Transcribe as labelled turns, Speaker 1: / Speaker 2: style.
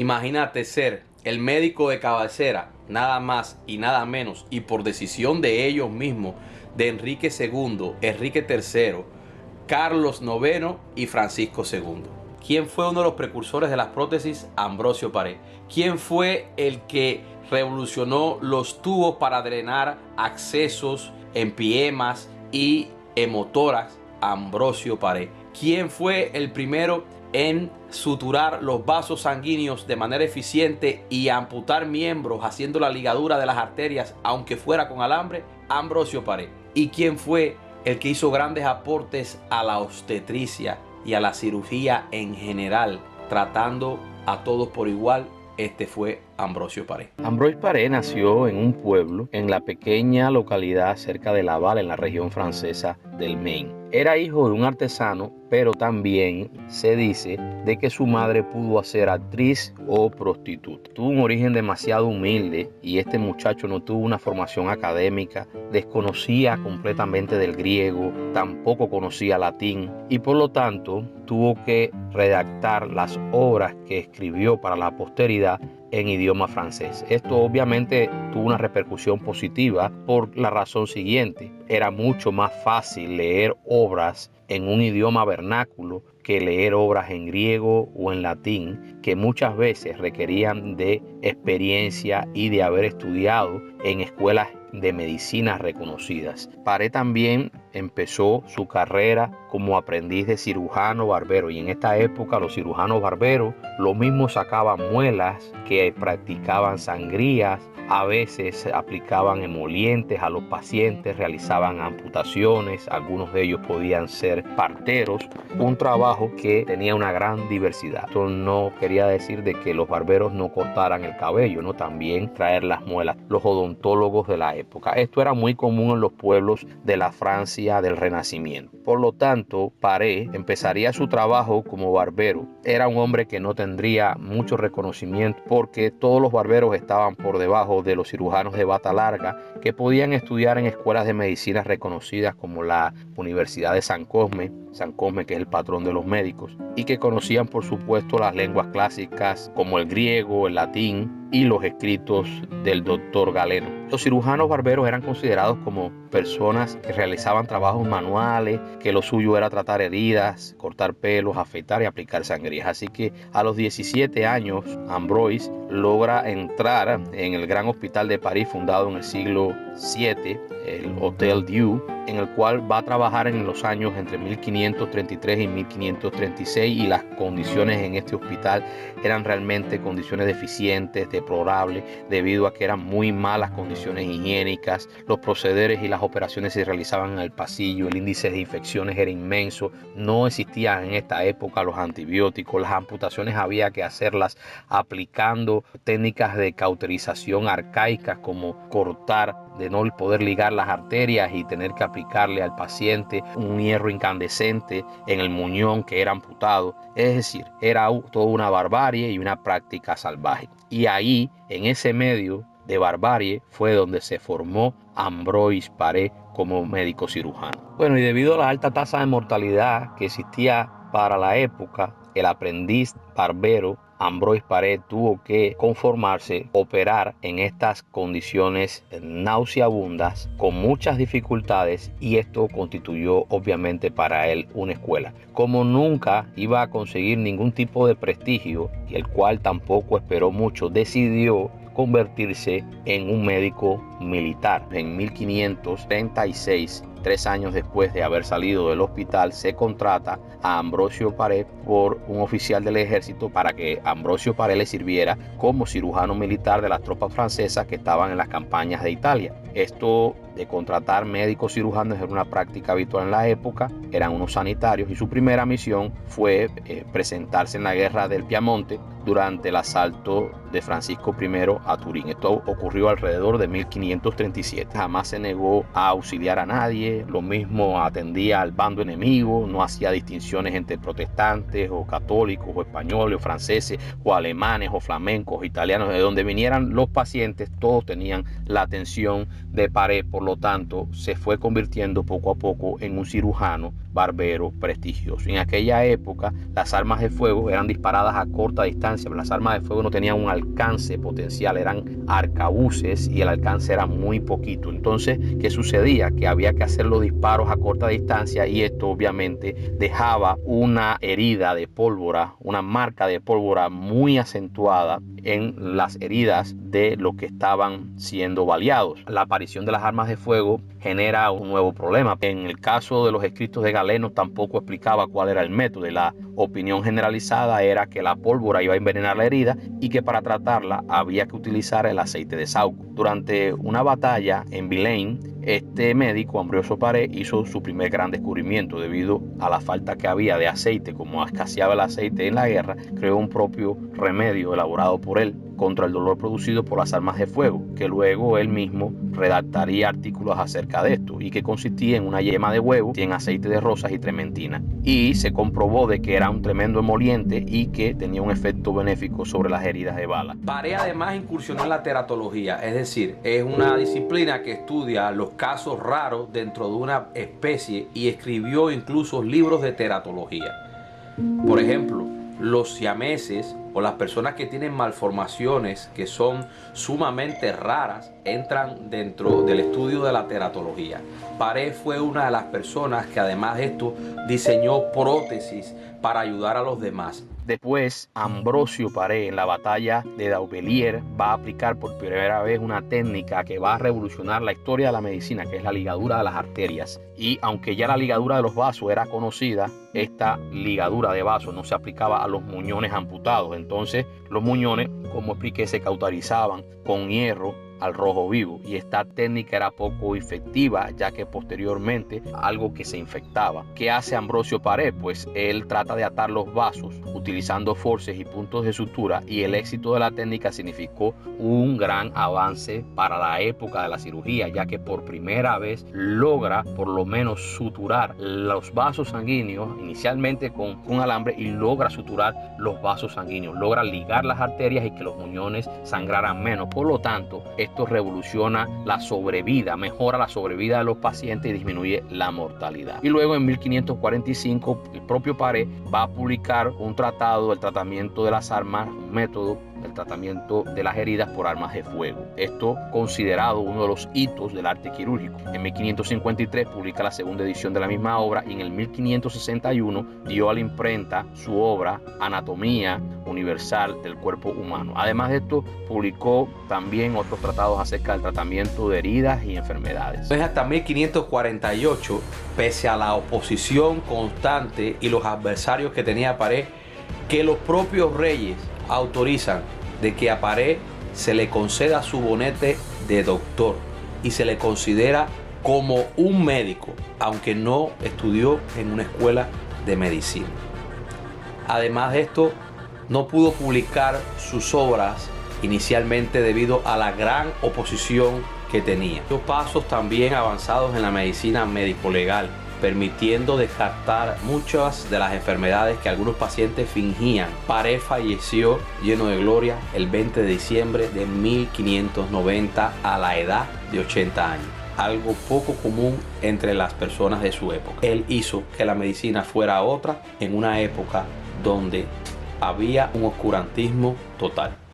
Speaker 1: Imagínate ser el médico de cabecera, nada más y nada menos, y por decisión de ellos mismos, de Enrique II, Enrique III, Carlos IX y Francisco II. ¿Quién fue uno de los precursores de las prótesis? Ambrosio Paré. ¿Quién fue el que revolucionó los tubos para drenar accesos, empiemas y hemotoras? Ambrosio Paré. ¿Quién fue el primero en suturar los vasos sanguíneos de manera eficiente y amputar miembros haciendo la ligadura de las arterias aunque fuera con alambre? Ambrosio Paré. ¿Y quién fue el que hizo grandes aportes a la obstetricia y a la cirugía en general, tratando a todos por igual? Este fue Ambrosio Paré.
Speaker 2: Ambroise Paré nació en un pueblo en la pequeña localidad cerca de Laval, en la región francesa del Maine. Era hijo de un artesano, pero también se dice de que su madre pudo ser actriz o prostituta. Tuvo un origen demasiado humilde y este muchacho no tuvo una formación académica, desconocía completamente del griego, tampoco conocía latín y por lo tanto tuvo que redactar las obras que escribió para la posteridad en idioma francés. Esto obviamente tuvo una repercusión positiva por la razón siguiente. Era mucho más fácil leer obras en un idioma vernáculo que leer obras en griego o en latín, que muchas veces requerían de experiencia y de haber estudiado en escuelas de medicina reconocidas. Paré también empezó su carrera como aprendiz de cirujano barbero y en esta época los cirujanos barberos lo mismo sacaban muelas que practicaban sangrías, a veces aplicaban emolientes a los pacientes, realizaban amputaciones, algunos de ellos podían ser parteros, un trabajo que tenía una gran diversidad. Esto no quería decir de que los barberos no cortaran el cabello, ¿no? También traer las muelas, los odontólogos de la época. Esto era muy común en los pueblos de la Francia del Renacimiento. Por lo tanto, Paré empezaría su trabajo como barbero. Era un hombre que no tendría mucho reconocimiento porque todos los barberos estaban por debajo de los cirujanos de bata larga que podían estudiar en escuelas de medicina reconocidas como la Universidad de San Cosme, que es el patrón de los médicos, y que conocían por supuesto las lenguas clásicas como el griego, el latín y los escritos del doctor Galeno. Los cirujanos barberos eran considerados como personas que realizaban trabajos manuales, que lo suyo era tratar heridas, cortar pelos, afeitar y aplicar sangrías. Así que a los 17 años, Ambroise logra entrar en el gran hospital de París fundado en el siglo VII, el Hotel Dieu, en el cual va a trabajar en los años entre 1533 y 1536 y las condiciones en este hospital eran realmente condiciones deficientes, deplorables, debido a que eran muy malas condiciones higiénicas, los procederes y las operaciones se realizaban en el pasillo, el índice de infecciones era inmenso, no existían en esta época los antibióticos, las amputaciones había que hacerlas aplicando técnicas de cauterización arcaicas como cortar, de no poder ligar las arterias y tener que aplicarle al paciente un hierro incandescente en el muñón que era amputado. Es decir, era toda una barbarie y una práctica salvaje. Y ahí, en ese medio de barbarie, fue donde se formó Ambroise Paré como médico cirujano. Bueno, y debido a la alta tasa de mortalidad que existía para la época, el aprendiz barbero Ambroise Paré tuvo que conformarse, operar en estas condiciones nauseabundas, con muchas dificultades, y esto constituyó obviamente para él una escuela. Como nunca iba a conseguir ningún tipo de prestigio, y el cual tampoco esperó mucho, decidió convertirse en un médico militar. En 1536, 3 años después de haber salido del hospital, se contrata a Ambrosio Paré por un oficial del ejército para que Ambrosio Paré le sirviera como cirujano militar de las tropas francesas que estaban en las campañas de Italia. Esto de contratar médicos cirujanos era una práctica habitual en la época, eran unos sanitarios, y su primera misión fue presentarse en la guerra del Piamonte durante el asalto de Francisco I a Turín. Esto ocurrió alrededor de 1537. Jamás se negó a auxiliar a nadie, lo mismo atendía al bando enemigo, no hacía distinciones entre protestantes o católicos o españoles o franceses o alemanes o flamencos o italianos. De donde vinieran los pacientes, todos tenían la atención de Paré. Por lo tanto, se fue convirtiendo poco a poco en un cirujano barbero prestigioso. En aquella época las armas de fuego eran disparadas a corta distancia, pero las armas de fuego no tenían un alcance potencial, eran arcabuces y el alcance era muy poquito. Entonces, ¿qué sucedía? Que había que hacer los disparos a corta distancia y esto obviamente dejaba una herida de pólvora, una marca de pólvora muy acentuada en las heridas de los que estaban siendo baleados. La aparición de las armas de fuego genera un nuevo problema. En el caso de los escritos de Galeno tampoco explicaba cuál era el método. La opinión generalizada era que la pólvora iba a envenenar la herida y que para tratarla había que utilizar el aceite de sauco. Durante una batalla en Vilaine, este médico, Ambrosio Paré, hizo su primer gran descubrimiento. Debido a la falta que había de aceite, como escaseaba el aceite en la guerra, creó un propio remedio elaborado por él contra el dolor producido por las armas de fuego, que luego él mismo redactaría artículos acerca de esto, y que consistía en una yema de huevo, en aceite de rosas y trementina. Y se comprobó de que era un tremendo emoliente y que tenía un efecto benéfico sobre las heridas de bala.
Speaker 1: Paré además incursionó en la teratología, es decir, es una disciplina que estudia los casos raros dentro de una especie y escribió incluso libros de teratología. Por ejemplo, los siameses o las personas que tienen malformaciones que son sumamente raras entran dentro del estudio de la teratología. Paré fue una de las personas que además de esto diseñó prótesis para ayudar a los demás.
Speaker 2: Después, Ambrosio Paré en la batalla de Daubelier va a aplicar por primera vez una técnica que va a revolucionar la historia de la medicina, que es la ligadura de las arterias. Y aunque ya la ligadura de los vasos era conocida, esta ligadura de vasos no se aplicaba a los muñones amputados. Entonces, los muñones, como expliqué, se cauterizaban con hierro al rojo vivo, y esta técnica era poco efectiva, ya que posteriormente algo que se infectaba. ¿Qué hace Ambrosio Paré? Pues él trata de atar los vasos utilizando forces y puntos de sutura, y el éxito de la técnica significó un gran avance para la época de la cirugía, ya que por primera vez logra por lo menos suturar los vasos sanguíneos inicialmente con un alambre, y logra suturar los vasos sanguíneos, logra ligar las arterias y que los muñones sangraran menos. Por lo tanto, esto revoluciona la sobrevida, mejora la sobrevida de los pacientes y disminuye la mortalidad. Y luego en 1545 el propio Paré va a publicar un tratado del tratamiento de las armas, un método del tratamiento de las heridas por armas de fuego. Esto considerado uno de los hitos del arte quirúrgico. En 1553 publica la segunda edición de la misma obra, y en el 1561 dio a la imprenta su obra Anatomía Universal del Cuerpo Humano. Además de esto, publicó también otros tratados acerca del tratamiento de heridas y enfermedades.
Speaker 1: Es hasta 1548, pese a la oposición constante y los adversarios que tenía Paré, que los propios reyes autorizan de que a Paré se le conceda su bonete de doctor y se le considera como un médico, aunque no estudió en una escuela de medicina. Además de esto, no pudo publicar sus obras inicialmente debido a la gran oposición que tenía. Los pasos también avanzados en la medicina médico-legal, permitiendo descartar muchas de las enfermedades que algunos pacientes fingían. Paré falleció lleno de gloria el 20 de diciembre de 1590 a la edad de 80 años. Algo poco común entre las personas de su época. Él hizo que la medicina fuera otra en una época donde había un oscurantismo total.